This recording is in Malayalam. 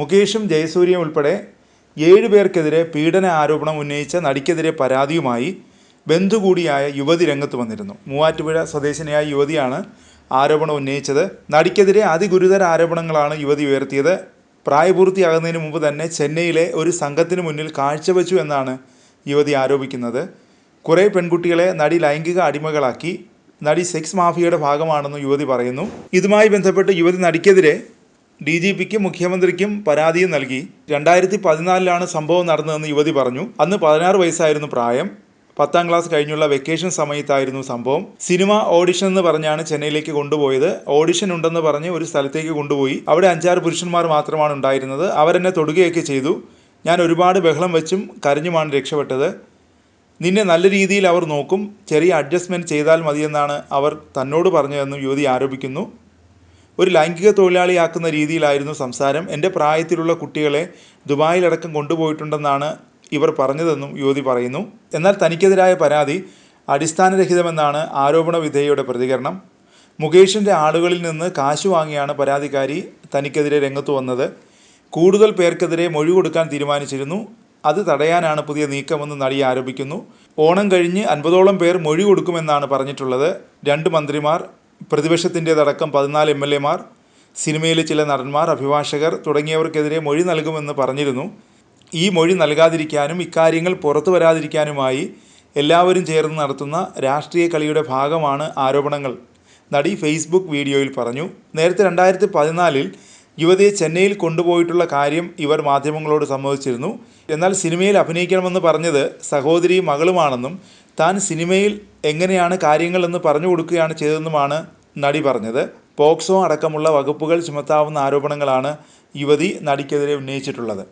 മുകേഷും ജയസൂര്യയും ഉൾപ്പെടെ 7 പേർക്കെതിരെ പീഡന ആരോപണം ഉന്നയിച്ച നടിക്കെതിരെ പരാതിയുമായി ബന്ധു കൂടിയായ യുവതി രംഗത്ത് വന്നിരുന്നു. മൂവാറ്റുപുഴ സ്വദേശിനിയായ യുവതിയാണ് ആരോപണം ഉന്നയിച്ചത്. നടിക്കെതിരെ അതിഗുരുതര ആരോപണങ്ങളാണ് യുവതി ഉയർത്തിയത്. പ്രായപൂർത്തിയാകുന്നതിന് മുമ്പ് തന്നെ ചെന്നൈയിലെ ഒരു സംഘത്തിന് മുന്നിൽ കാഴ്ചവെച്ചു എന്നാണ് യുവതി ആരോപിക്കുന്നത്. കുറേ പെൺകുട്ടികളെ നടി ലൈംഗിക അടിമകളാക്കി. നടി സെക്സ് മാഫിയയുടെ ഭാഗമാണെന്ന് യുവതി പറയുന്നു. ഇതുമായി ബന്ധപ്പെട്ട് യുവതി നടിക്കെതിരെ DGPക്കും മുഖ്യമന്ത്രിക്കും പരാതിയും നൽകി. 2014 സംഭവം നടന്നതെന്ന് യുവതി പറഞ്ഞു. അന്ന് 16 വയസ്സായിരുന്നു പ്രായം. 10ാം ക്ലാസ് കഴിഞ്ഞുള്ള വെക്കേഷൻ സമയത്തായിരുന്നു സംഭവം. സിനിമ ഓഡിഷൻ എന്ന് പറഞ്ഞാണ് ചെന്നൈയിലേക്ക് കൊണ്ടുപോയത്. ഓഡിഷൻ ഉണ്ടെന്ന് പറഞ്ഞ് ഒരു സ്ഥലത്തേക്ക് കൊണ്ടുപോയി. അവിടെ 5-6 പുരുഷന്മാർ മാത്രമാണ് ഉണ്ടായിരുന്നത്. അവരെന്നെ തൊടുകയൊക്കെ ചെയ്തു. ഞാൻ ഒരുപാട് ബഹളം വെച്ചും കരഞ്ഞുമാണ് രക്ഷപ്പെട്ടത്. നിന്നെ നല്ല രീതിയിൽ അവർ നോക്കും, ചെറിയ അഡ്ജസ്റ്റ്മെൻറ്റ് ചെയ്താൽ മതിയെന്നാണ് അവർ തന്നോട് പറഞ്ഞതെന്നും യുവതി ആരോപിക്കുന്നു. ഒരു ലൈംഗിക തൊഴിലാളിയാക്കുന്ന രീതിയിലായിരുന്നു സംസാരം. എൻ്റെ പ്രായത്തിലുള്ള കുട്ടികളെ ദുബായിലടക്കം കൊണ്ടുപോയിട്ടുണ്ടെന്നാണ് ഇവർ പറഞ്ഞതെന്നും യുവതി പറയുന്നു. എന്നാൽ തനിക്കെതിരായ പരാതി അടിസ്ഥാനരഹിതമെന്നാണ് ആരോപണ വിധേയയുടെ പ്രതികരണം. മുകേഷിൻ്റെ ആളുകളിൽ നിന്ന് കാശ് വാങ്ങിയാണ് പരാതിക്കാരി തനിക്കെതിരെ രംഗത്ത് വന്നത്. കൂടുതൽ പേർക്കെതിരെ മൊഴി കൊടുക്കാൻ തീരുമാനിച്ചിരുന്നു. അത് തടയാനാണ് പുതിയ നീക്കമെന്ന് നടി ആരോപിക്കുന്നു. ഓണം കഴിഞ്ഞ് 50ഓളം പേർ മൊഴി കൊടുക്കുമെന്നാണ് പറഞ്ഞിട്ടുള്ളത്. 2 മന്ത്രിമാർ, പ്രതിപക്ഷത്തിൻ്റേതടക്കം 14 MLAമാർ, സിനിമയിലെ ചില നടന്മാർ, അഭിഭാഷകർ തുടങ്ങിയവർക്കെതിരെ മൊഴി നൽകുമെന്ന് പറഞ്ഞിരുന്നു. ഈ മൊഴി നൽകാതിരിക്കാനും ഇക്കാര്യങ്ങൾ പുറത്തു വരാതിരിക്കാനുമായി എല്ലാവരും ചേർന്ന് നടത്തുന്ന രാഷ്ട്രീയ കളിയുടെ ഭാഗമാണ് ആരോപണങ്ങൾ, നടി ഫേസ്ബുക്ക് വീഡിയോയിൽ പറഞ്ഞു. നേരത്തെ 2014 യുവതിയെ ചെന്നൈയിൽ കൊണ്ടുപോയിട്ടുള്ള കാര്യം ഇവർ മാധ്യമങ്ങളോട് സമ്മതിച്ചിരുന്നു. എന്നാൽ സിനിമയിൽ അഭിനയിക്കണമെന്ന് പറഞ്ഞത് സഹോദരിയും മകളുമാണെന്നും താൻ സിനിമയിൽ എങ്ങനെയാണ് കാര്യങ്ങളെന്ന് പറഞ്ഞു കൊടുക്കുകയാണ് ചെയ്തതെന്നുമാണ് നടി പറഞ്ഞത്. പോക്സോ അടക്കമുള്ള വകുപ്പുകൾ ചുമത്താവുന്ന ആരോപണങ്ങളാണ് യുവതി നടിക്കെതിരെ ഉന്നയിച്ചിട്ടുള്ളത്.